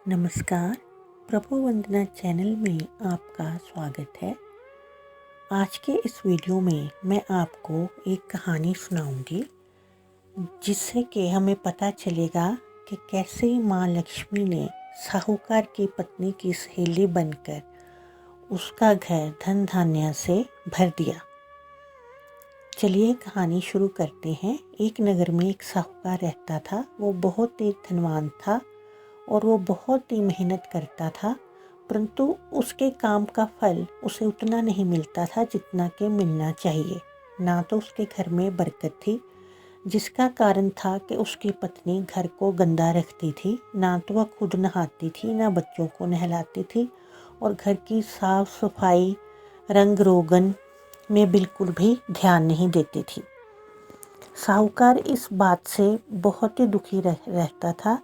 नमस्कार, प्रभु वंदना चैनल में आपका स्वागत है। आज के इस वीडियो में मैं आपको एक कहानी सुनाऊंगी जिससे कि हमें पता चलेगा कि कैसे माँ लक्ष्मी ने साहूकार की पत्नी की सहेली बनकर उसका घर धन धान्य से भर दिया। चलिए कहानी शुरू करते हैं। एक नगर में एक साहूकार रहता था। वो बहुत ही धनवान था और वो बहुत ही मेहनत करता था, परंतु उसके काम का फल उसे उतना नहीं मिलता था जितना कि मिलना चाहिए। ना तो उसके घर में बरकत थी, जिसका कारण था कि उसकी पत्नी घर को गंदा रखती थी। ना तो वह खुद नहाती थी, ना बच्चों को नहलाती थी और घर की साफ सफाई रंग रोगन में बिल्कुल भी ध्यान नहीं देती थी। साहूकार इस बात से बहुत ही दुखी रहता था,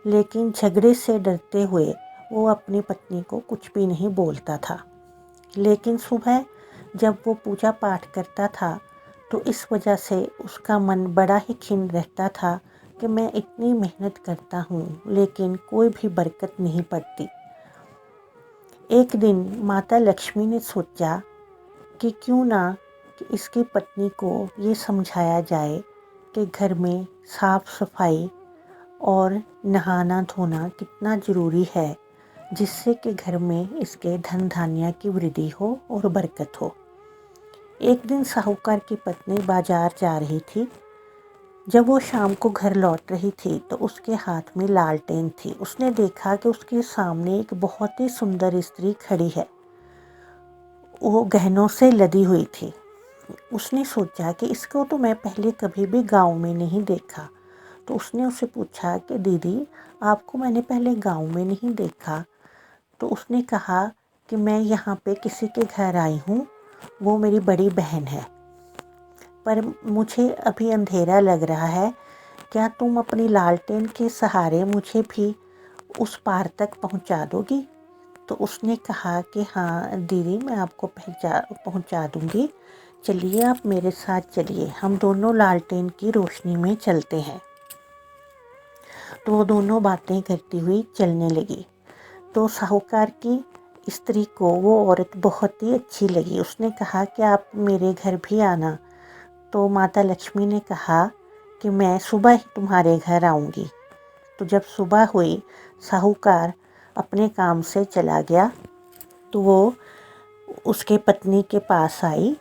लेकिन झगड़े से डरते हुए वो अपनी पत्नी को कुछ भी नहीं बोलता था। लेकिन सुबह जब वो पूजा पाठ करता था तो इस वजह से उसका मन बड़ा ही खिन्न रहता था कि मैं इतनी मेहनत करता हूँ लेकिन कोई भी बरकत नहीं पड़ती। एक दिन माता लक्ष्मी ने सोचा कि क्यों ना कि इसकी पत्नी को ये समझाया जाए कि घर में साफ सफाई और नहाना धोना कितना ज़रूरी है, जिससे कि घर में इसके धन धान्य की वृद्धि हो और बरकत हो। एक दिन साहूकार की पत्नी बाजार जा रही थी। जब वो शाम को घर लौट रही थी तो उसके हाथ में लालटेन थी। उसने देखा कि उसके सामने एक बहुत ही सुंदर स्त्री खड़ी है। वो गहनों से लदी हुई थी। उसने सोचा कि इसको तो मैं पहले कभी भी गांव में नहीं देखा। तो उसने उससे पूछा कि दीदी, आपको मैंने पहले गांव में नहीं देखा। तो उसने कहा कि मैं यहाँ पे किसी के घर आई हूँ, वो मेरी बड़ी बहन है, पर मुझे अभी अंधेरा लग रहा है, क्या तुम अपनी लालटेन के सहारे मुझे भी उस पार तक पहुँचा दोगी? तो उसने कहा कि हाँ दीदी, मैं आपको पहुँचा दूँगी। चलिए आप मेरे साथ चलिए, हम दोनों लालटेन की रोशनी में चलते हैं। तो वो दोनों बातें करती हुई चलने लगी। तो साहूकार की स्त्री को वो औरत बहुत ही अच्छी लगी। उसने कहा कि आप मेरे घर भी आना। तो माता लक्ष्मी ने कहा कि मैं सुबह ही तुम्हारे घर आऊँगी। तो जब सुबह हुई, साहूकार अपने काम से चला गया। तो वो उसके पत्नी के पास आई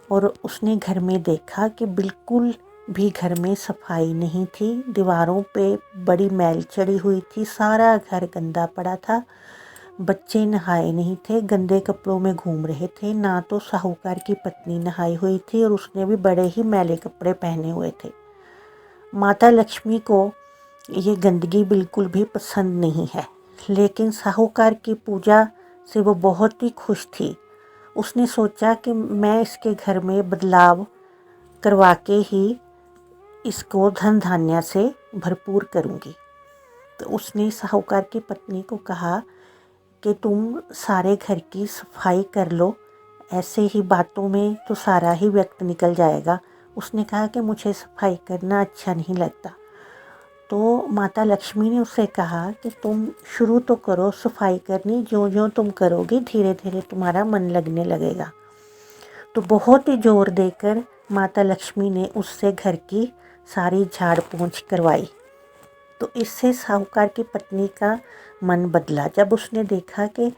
और उसने घर में देखा कि बिल्कुल भी घर में सफाई नहीं थी। दीवारों पे बड़ी मैल चढ़ी हुई थी, सारा घर गंदा पड़ा था। बच्चे नहाए नहीं थे, गंदे कपड़ों में घूम रहे थे। ना तो साहूकार की पत्नी नहाई हुई थी और उसने भी बड़े ही मैले कपड़े पहने हुए थे। माता लक्ष्मी को ये गंदगी बिल्कुल भी पसंद नहीं है, लेकिन साहूकार की पूजा से वो बहुत ही खुश थी। उसने सोचा कि मैं इसके घर में बदलाव करवा के ही इसको धन धान्य से भरपूर करूंगी। तो उसने साहूकार की पत्नी को कहा कि तुम सारे घर की सफाई कर लो, ऐसे ही बातों में तो सारा ही वक्त निकल जाएगा। उसने कहा कि मुझे सफाई करना अच्छा नहीं लगता। तो माता लक्ष्मी ने उससे कहा कि तुम शुरू तो करो सफाई करनी, जो जो तुम करोगी धीरे धीरे तुम्हारा मन लगने लगेगा। तो बहुत ही जोर देकर माता लक्ष्मी ने उससे घर की सारी झाड़ पोंछ करवाई। तो इससे साहूकार की पत्नी का मन बदला। जब उसने देखा कि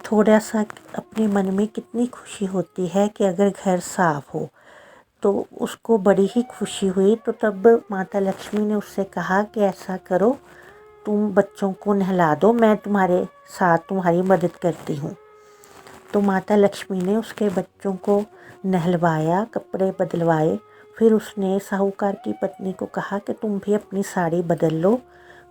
थोड़ा सा अपने मन में कितनी खुशी होती है कि अगर घर साफ हो, तो उसको बड़ी ही खुशी हुई। तो तब माता लक्ष्मी ने उससे कहा कि ऐसा करो, तुम बच्चों को नहला दो, मैं तुम्हारे साथ तुम्हारी मदद करती हूँ। तो माता लक्ष्मी ने उसके बच्चों को नहलवाया, कपड़े बदलवाए। फिर उसने साहूकार की पत्नी को कहा कि तुम भी अपनी साड़ी बदल लो।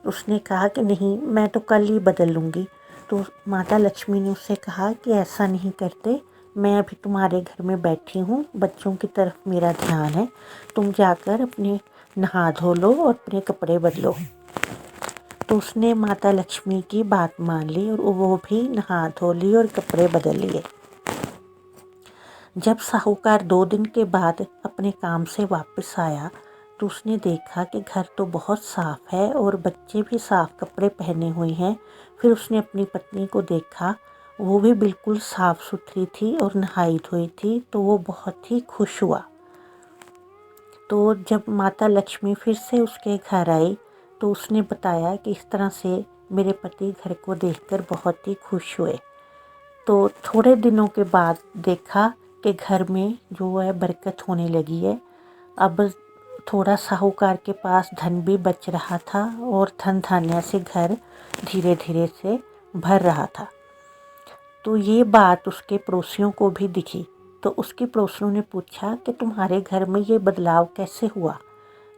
उसने कहा कि नहीं, मैं तो कल ही बदल लूँगी। तो माता लक्ष्मी ने उससे कहा कि ऐसा नहीं करते, मैं अभी तुम्हारे घर में बैठी हूँ, बच्चों की तरफ मेरा ध्यान है, तुम जाकर अपने नहा धो लो और अपने कपड़े बदलो। तो उसने माता लक्ष्मी की बात मान ली और वो भी नहा धो ली और कपड़े बदल लिए। जब साहूकार 2 दिन के बाद अपने काम से वापस आया तो उसने देखा कि घर तो बहुत साफ़ है और बच्चे भी साफ़ कपड़े पहने हुए हैं। फिर उसने अपनी पत्नी को देखा, वो भी बिल्कुल साफ़ सुथरी थी और नहाई धोई थी, तो वो बहुत ही खुश हुआ। तो जब माता लक्ष्मी फिर से उसके घर आई तो उसने बताया कि इस तरह से मेरे पति घर को देखकर बहुत ही खुश हुए। तो थोड़े दिनों के बाद देखा कि घर में जो है बरकत होने लगी है। अब थोड़ा साहूकार के पास धन भी बच रहा था और धन धान्य से घर धीरे धीरे से भर रहा था। तो ये बात उसके पड़ोसियों को भी दिखी। तो उसके पड़ोसियों ने पूछा कि तुम्हारे घर में ये बदलाव कैसे हुआ।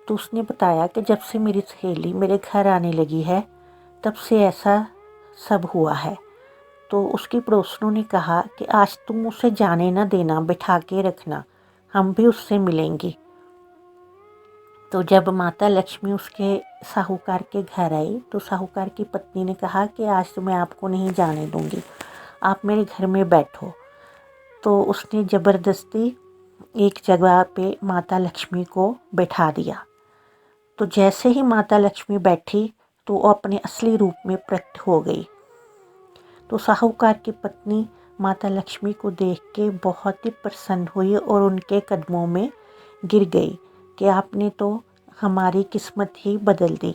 तो उसने बताया कि जब से मेरी सहेली मेरे घर आने लगी है तब से ऐसा सब हुआ है। तो उसके पड़ोसियों ने कहा कि आज तुम उसे जाने ना देना, बिठा के रखना, हम भी उससे मिलेंगे। तो जब माता लक्ष्मी उसके साहूकार के घर आई तो साहूकार की पत्नी ने कहा कि आज तो मैं आपको नहीं जाने दूंगी, आप मेरे घर में बैठो। तो उसने ज़बरदस्ती एक जगह पे माता लक्ष्मी को बैठा दिया। तो जैसे ही माता लक्ष्मी बैठी तो वो अपने असली रूप में प्रकट हो गई। तो साहूकार की पत्नी माता लक्ष्मी को देख के बहुत ही प्रसन्न हुई और उनके कदमों में गिर गई कि आपने तो हमारी किस्मत ही बदल दी।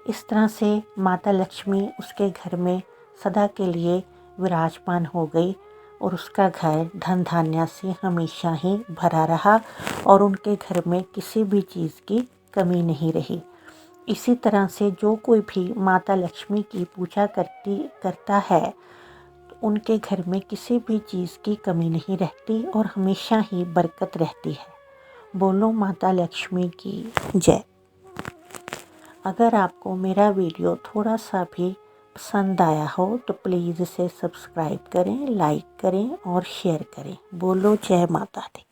इस तरह से माता लक्ष्मी उसके घर में सदा के लिए विराजमान हो गई और उसका घर धन धान्य से हमेशा ही भरा रहा और उनके घर में किसी भी चीज़ की कमी नहीं रही। इसी तरह से जो कोई भी माता लक्ष्मी की पूजा करता है तो उनके घर में किसी भी चीज़ की कमी नहीं रहती और हमेशा ही बरकत रहती है। बोलो माता लक्ष्मी की जय। अगर आपको मेरा वीडियो थोड़ा सा भी पसंद आया हो तो प्लीज़ इसे सब्सक्राइब करें, लाइक करें और शेयर करें। बोलो जय माता दी।